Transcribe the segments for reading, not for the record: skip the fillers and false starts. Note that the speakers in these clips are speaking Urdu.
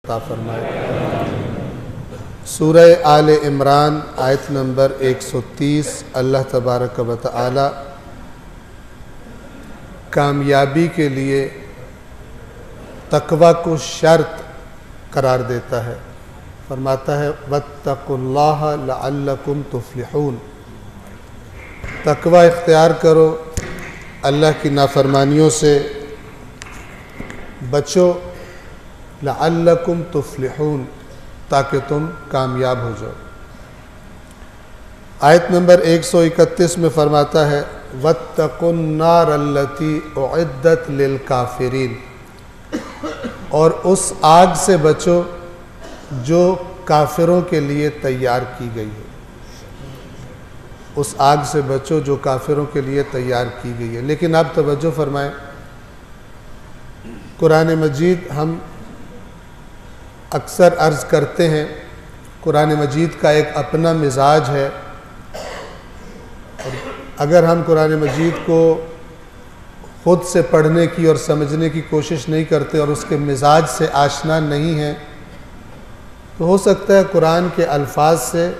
عطا فرمائے۔ سورہ آل عمران آیت نمبر 130۔ اللہ تبارک و تعالی کامیابی کے لیے تقوی کو شرط قرار دیتا ہے، فرماتا ہے واتقوا اللہ لعلکم تفلحون، تقوی اختیار کرو، اللہ کی نافرمانیوں سے بچو، لعلکم تفلحون، تاکہ تم کامیاب ہو جاؤ۔ آیت نمبر 131 میں فرماتا ہے واتقوا النار التی اعدت للکافرین، اور اس آگ سے بچو جو کافروں کے لیے تیار کی گئی ہے، اس آگ سے بچو جو کافروں کے لیے تیار کی گئی ہے۔ لیکن آپ توجہ فرمائیں، قرآن مجید ہم اکثر عرض کرتے ہیں، قرآن مجید کا ایک اپنا مزاج ہے، اور اگر ہم قرآن مجید کو خود سے پڑھنے کی اور سمجھنے کی کوشش نہیں کرتے اور اس کے مزاج سے آشنا نہیں ہیں، تو ہو سکتا ہے قرآن کے الفاظ سے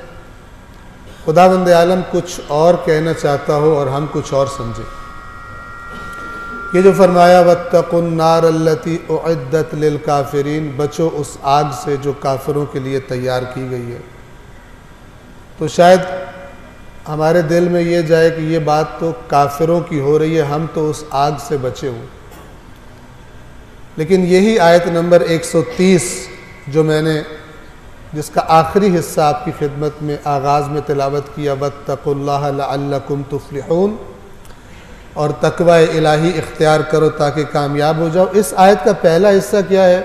خداوند عالم کچھ اور کہنا چاہتا ہو اور ہم کچھ اور سمجھیں۔ یہ جو فرمایا واتقوا النار التی اعدت للکافرین، بچو اس آگ سے جو کافروں کے لیے تیار کی گئی ہے، تو شاید ہمارے دل میں یہ جائے کہ یہ بات تو کافروں کی ہو رہی ہے، ہم تو اس آگ سے بچے ہوئے۔ لیکن یہی آیت نمبر 130 جو میں نے جس کا آخری حصہ آپ کی خدمت میں آغاز میں تلاوت کیا واتقوا اللہ لعلکم تفلحون، اور تقوی الہی اختیار کرو تاکہ کامیاب ہو جاؤ، اس آیت کا پہلا حصہ کیا ہے؟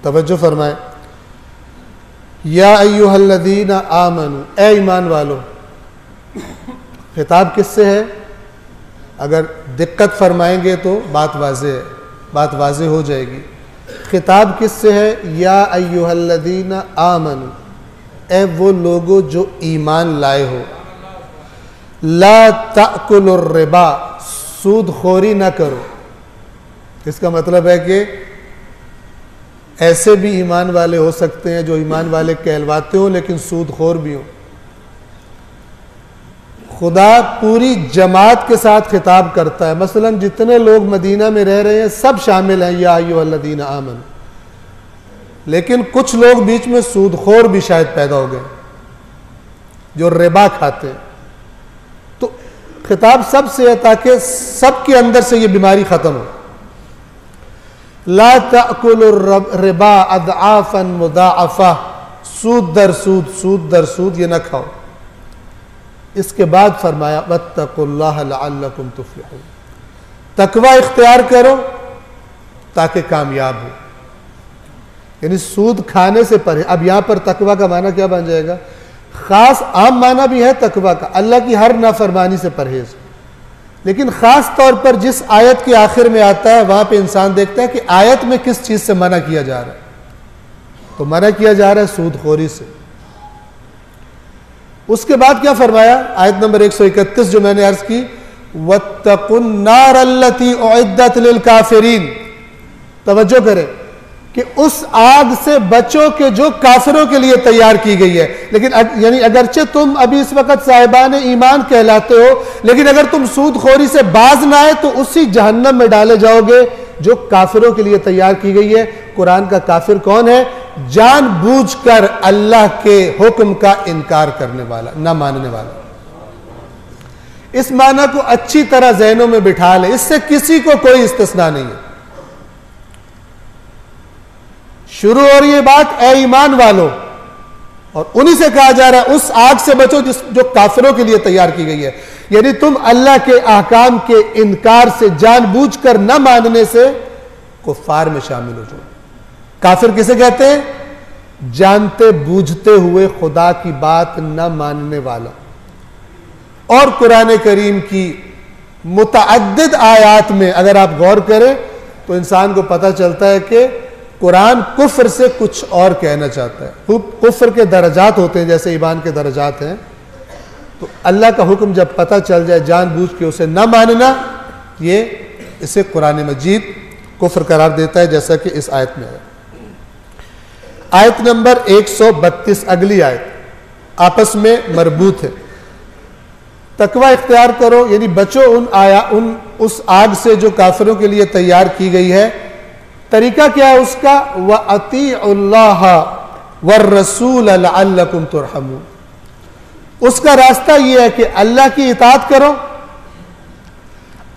توجہ فرمائیں، یا ایھا الذین آمنوا، اے ایمان والو۔ خطاب کس سے ہے؟ اگر دقت فرمائیں گے تو بات واضح ہو جائے گی۔ خطاب کس سے ہے؟ یا ایھا الذین آمنوا، اے وہ لوگو جو ایمان لائے ہو، لا تأکلوا الربا، سود خوری نہ کرو۔ اس کا مطلب ہے کہ ایسے بھی ایمان والے ہو سکتے ہیں جو ایمان والے کہلواتے ہوں لیکن سود خور بھی ہوں۔ خدا پوری جماعت کے ساتھ خطاب کرتا ہے، مثلا جتنے لوگ مدینہ میں رہ رہے ہیں سب شامل ہیں یا ایھا الذین آمنوا، لیکن کچھ لوگ بیچ میں سود خور بھی شاید پیدا ہو گئے جو ربا کھاتے ہیں، تو خطاب سب سے ہے تاکہ سب کے اندر سے یہ بیماری ختم ہو۔ لا تأکلوا الربا اضعافا مضاعفہ، سود در سود یہ نہ کھاؤ۔ اس کے بعد فرمایا واتقوا اللہ لعلکم تفلحون، تقوی اختیار کرو تاکہ کامیاب ہو، یعنی سود کھانے سے پرہیز۔ اب یہاں پر تقوی کا معنی کیا بن جائے گا؟ خاص عام معنی بھی ہے تقوی کا، اللہ کی ہر نافرمانی سے پرہیز، لیکن خاص طور پر جس آیت کے آخر میں آتا ہے وہاں پہ انسان دیکھتا ہے کہ آیت میں کس چیز سے منع کیا جا رہا ہے، تو منع کیا جا رہا ہے سود خوری سے۔ اس کے بعد کیا فرمایا؟ آیت نمبر 131 جو میں نے عرض کی واتقوا النار التی اعدت للکافرین، توجہ کریں کہ اس آگ سے بچو کہ جو کافروں کے لیے تیار کی گئی ہے۔ لیکن یعنی اگرچہ تم ابھی اس وقت صاحبان ایمان کہلاتے ہو، لیکن اگر تم سود خوری سے باز نہ آئے تو اسی جہنم میں ڈالے جاؤ گے جو کافروں کے لیے تیار کی گئی ہے۔ قرآن کا کافر کون ہے؟ جان بوجھ کر اللہ کے حکم کا انکار کرنے والا، نہ ماننے والا۔ اس معنی کو اچھی طرح ذہنوں میں بٹھا لے، اس سے کسی کو کوئی استثناء نہیں ہے۔ شروع ہو رہی ہے بات اے ایمان والو، اور انہی سے کہا جا رہا ہے اس آگ سے بچو جو کافروں کے لیے تیار کی گئی ہے، یعنی تم اللہ کے احکام کے انکار سے، جان بوجھ کر نہ ماننے سے کفار میں شامل ہو جاؤ۔ کافر کسے کہتے ہیں؟ جانتے بوجھتے ہوئے خدا کی بات نہ ماننے والا۔ اور قرآن کریم کی متعدد آیات میں اگر آپ غور کریں تو انسان کو پتہ چلتا ہے کہ قرآن کفر سے کچھ اور کہنا چاہتا ہے۔ کفر کے درجات ہوتے ہیں جیسے ایمان کے درجات ہیں، تو اللہ کا حکم جب پتہ چل جائے جان بوجھ کے اسے نہ ماننا، یہ اسے قرآن مجید کفر قرار دیتا ہے جیسا کہ اس آیت میں ہے۔ آیت نمبر 132 اگلی آیت آپس میں مربوط ہے. تقوی اختیار کرو یعنی بچو اس آگ سے جو کافروں کے لیے تیار کی گئی ہے. طریقہ کیا ہے اس کا؟ وَأَطِيعُوا اللَّهَ وَالرَّسُولَ لَعَلَّكُمْ تُرْحَمُونَ. اس کا راستہ یہ ہے کہ اللہ کی اطاعت کرو،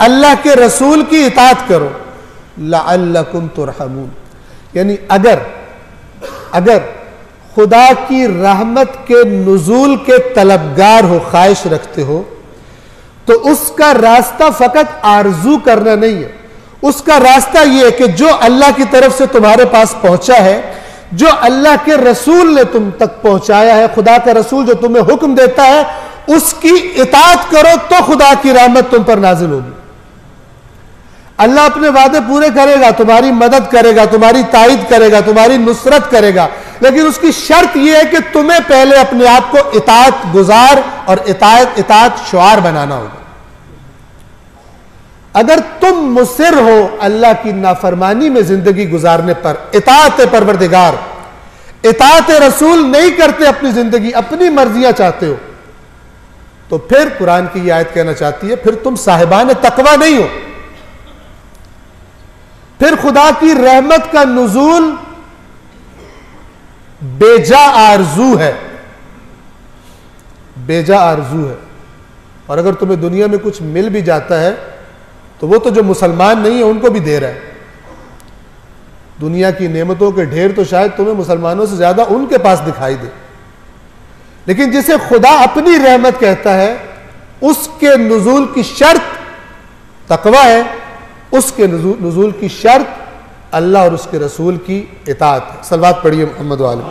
اللہ کے رسول کی اطاعت کرو. لَعَلَّكُمْ تُرْحَمُونَ یعنی اگر خدا کی رحمت کے نزول کے طلبگار ہو، خواہش رکھتے ہو، تو اس کا راستہ فقط آرزو کرنا نہیں ہے. اس کا راستہ یہ ہے کہ جو اللہ کی طرف سے تمہارے پاس پہنچا ہے، جو اللہ کے رسول نے تم تک پہنچایا ہے، خدا کا رسول جو تمہیں حکم دیتا ہے، اس کی اطاعت کرو تو خدا کی رحمت تم پر نازل ہوگی. اللہ اپنے وعدے پورے کرے گا، تمہاری مدد کرے گا، تمہاری تائید کرے گا، تمہاری نصرت کرے گا، لیکن اس کی شرط یہ ہے کہ تمہیں پہلے اپنے آپ کو اطاعت گزار اور اطاعت شعار بنانا ہوگا. اگر تم مصر ہو اللہ کی نافرمانی میں زندگی گزارنے پر، اطاعت پروردگار، اطاعت رسول نہیں کرتے اپنی زندگی، اپنی مرضیاں چاہتے ہو، تو پھر قرآن کی یہ آیت کہنا چاہتی ہے پھر تم صاحبان تقوی نہیں ہو. پھر خدا کی رحمت کا نزول بیجا آرزو ہے، بیجا آرزو ہے. اور اگر تمہیں دنیا میں کچھ مل بھی جاتا ہے تو وہ تو جو مسلمان نہیں ہیں ان کو بھی دے رہا ہے. دنیا کی نعمتوں کے ڈھیر تو شاید تمہیں مسلمانوں سے زیادہ ان کے پاس دکھائی دے، لیکن جسے خدا اپنی رحمت کہتا ہے اس کے نزول کی شرط تقوی ہے، اس کے نزول کی شرط اللہ اور اس کے رسول کی اطاعت ہے. صلوات پڑھیے محمد و آلہ.